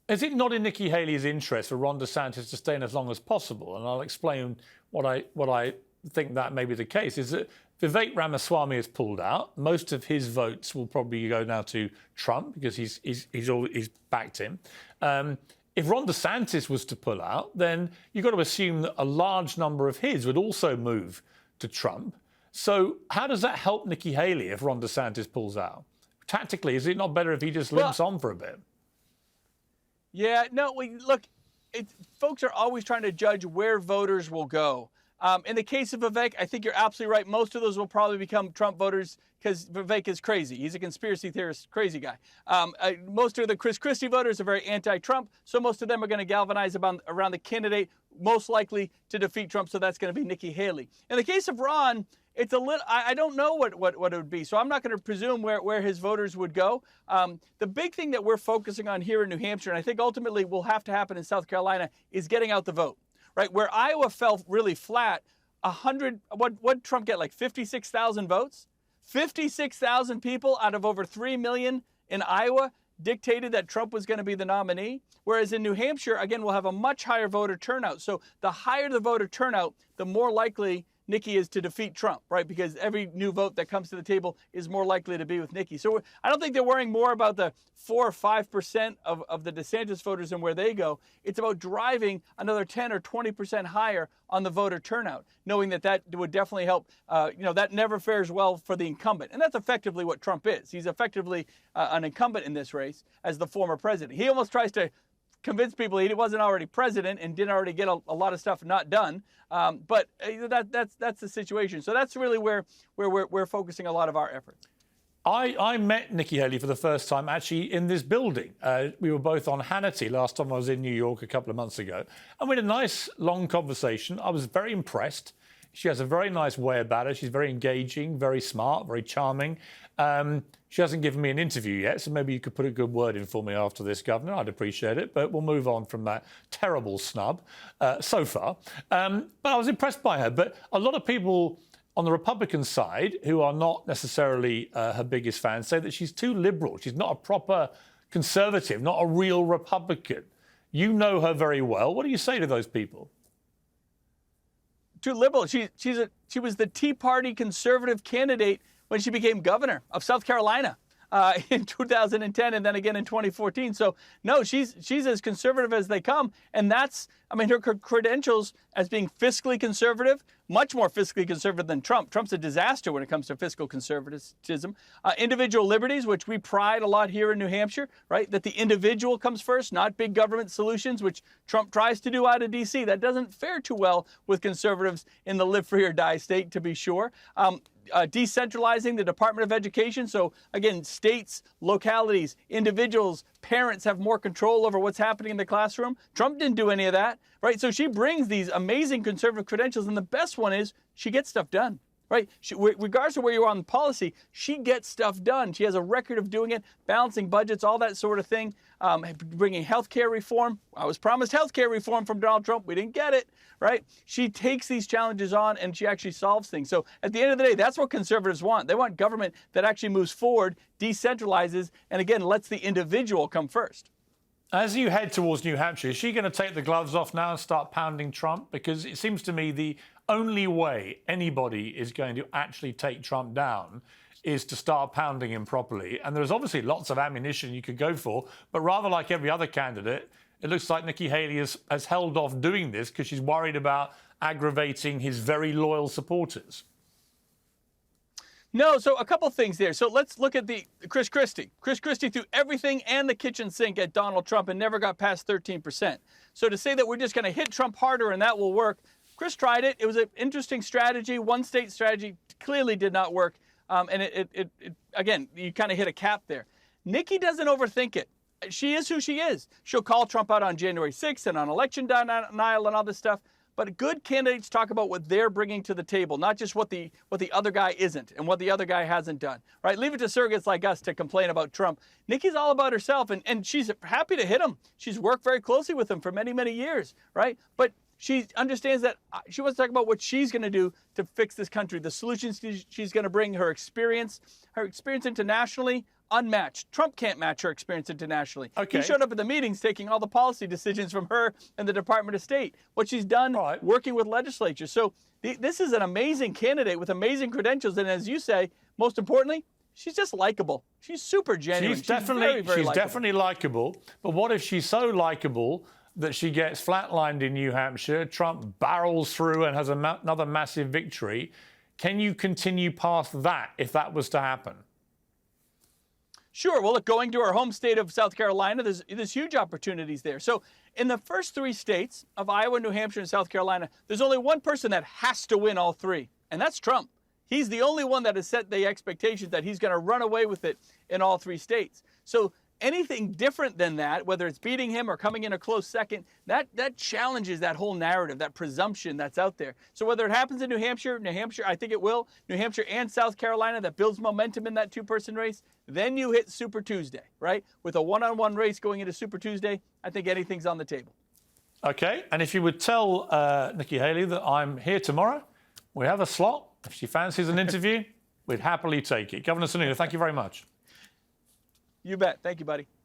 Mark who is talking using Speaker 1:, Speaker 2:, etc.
Speaker 1: Is it not in Nikki Haley's interest for Ron DeSantis to stay in as long as possible? And I'll explain what I think that may be the case. Is that Vivek Ramaswamy has pulled out. Most of his votes will probably go now to Trump because he's backed him. If Ron DeSantis was to pull out, then you've got to assume that a large number of his would also move to Trump. So how does that help Nikki Haley if Ron DeSantis pulls out? Tactically, is it not better if he just limps on for a bit?
Speaker 2: Yeah, no, look, folks are always trying to judge where voters will go. In the case of Vivek, I think you're absolutely right. Most of those will probably become Trump voters because Vivek is crazy. He's a conspiracy theorist, crazy guy. Most of the Chris Christie voters are very anti-Trump, so most of them are going to galvanize around the candidate most likely to defeat Trump, so that's going to be Nikki Haley. In the case of Ron, it's a little, I don't know what it would be, so I'm not going to presume where his voters would go. The big thing that we're focusing on here in New Hampshire, and I think ultimately will have to happen in South Carolina, is getting out the vote. Right, where Iowa fell really flat, what Trump get, like 56,000 votes? 56,000 people out of over 3 million in Iowa dictated that Trump was going to be the nominee. Whereas in New Hampshire, again, we'll have a much higher voter turnout. So the higher the voter turnout, the more likely Nikki is to defeat Trump, right? Because every new vote that comes to the table is more likely to be with Nikki. So I don't think they're worrying more about the 4 or 5% of the DeSantis voters and where they go. It's about driving another 10 or 20% higher on the voter turnout, knowing that would definitely help. That never fares well for the incumbent. And that's effectively what Trump is. He's effectively an incumbent in this race as the former president. He almost tries to convince people he wasn't already president and didn't already get a lot of stuff not done. But that's the situation. So that's really where we're focusing a lot of our efforts.
Speaker 1: I met Nikki Haley for the first time actually in this building. We were both on Hannity last time I was in New York a couple of months ago. And we had a nice long conversation. I was very impressed. She has a very nice way about her. She's very engaging, very smart, very charming. She hasn't given me an interview yet, so maybe you could put a good word in for me after this, Governor. I'd appreciate it. But we'll move on from that terrible snub so far. But I was impressed by her. But a lot of people on the Republican side, who are not necessarily her biggest fans, say that she's too liberal. She's not a proper conservative, not a real Republican. You know her very well. What do you say to those people?
Speaker 2: Too liberal. She was the Tea Party conservative candidate when she became governor of South Carolina in 2010 and then again in 2014. So, no, she's as conservative as they come. And her credentials as being fiscally conservative, much more fiscally conservative than Trump. Trump's a disaster when it comes to fiscal conservatism. Individual liberties, which we pride a lot here in New Hampshire, right? That the individual comes first, not big government solutions, which Trump tries to do out of D.C. That doesn't fare too well with conservatives in the live free or die state, to be sure. Decentralizing the Department of Education. So, again, states, localities, individuals, parents have more control over what's happening in the classroom. Trump didn't do any of that, right? So she brings these amazing conservative credentials, and the best one is she gets stuff done, right? Regardless of where you are on policy, she gets stuff done. She has a record of doing it, balancing budgets, all that sort of thing, bringing health care reform. I was promised health care reform from Donald Trump. We didn't get it, right? She takes these challenges on, and she actually solves things. So at the end of the day, that's what conservatives want. They want government that actually moves forward, decentralizes, and again, lets the individual come first.
Speaker 1: As you head towards New Hampshire, is she going to take the gloves off now and start pounding Trump? Because it seems to me the only way anybody is going to actually take Trump down is to start pounding him properly. And there's obviously lots of ammunition you could go for, but rather like every other candidate, it looks like Nikki Haley has held off doing this because she's worried about aggravating his very loyal supporters.
Speaker 2: No, so a couple things there. So let's look at the Chris Christie. Chris Christie threw everything and the kitchen sink at Donald Trump and never got past 13%. So to say that we're just going to hit Trump harder and that will work, Chris tried it. It was an interesting strategy. One state strategy clearly did not work. And it again, you kind of hit a cap there. Nikki doesn't overthink it. She is who she is. She'll call Trump out on January 6th and on election denial and all this stuff. But good candidates talk about what they're bringing to the table, not just what the other guy isn't and what the other guy hasn't done, right? Leave it to surrogates like us to complain about Trump. Nikki's all about herself, and she's happy to hit him. She's worked very closely with him for many, many years, right? But she understands that she wants to talk about what she's going to do to fix this country, the solutions she's going to bring, her experience internationally, unmatched. Trump can't match her experience internationally.
Speaker 1: Okay.
Speaker 2: He showed up at the meetings taking all the policy decisions from her and the Department of State. What she's done working with legislatures. So this is an amazing candidate with amazing credentials. And as you say, most importantly, she's just likable. She's super genuine.
Speaker 1: She's definitely likable. But what if she's so likable that she gets flatlined in New Hampshire, Trump barrels through and has another massive victory? Can you continue past that if that was to happen?
Speaker 2: Sure. Well, look, going to our home state of South Carolina, there's huge opportunities there. So in the first 3 states of Iowa, New Hampshire, and South Carolina, there's only one person that has to win all 3, and that's Trump. He's the only one that has set the expectations that he's going to run away with it in all 3 states. So anything different than that, whether it's beating him or coming in a close second, that challenges that whole narrative, that presumption that's out there. So whether it happens in New Hampshire, I think it will, New Hampshire and South Carolina, that builds momentum in that 2-person race, then you hit Super Tuesday, right? With a one-on-one race going into Super Tuesday, I think anything's on the table.
Speaker 1: Okay, and if you would tell Nikki Haley that I'm here tomorrow, we have a slot. If she fancies an interview, we'd happily take it. Governor Sununu, thank you very much.
Speaker 2: You bet. Thank you, buddy.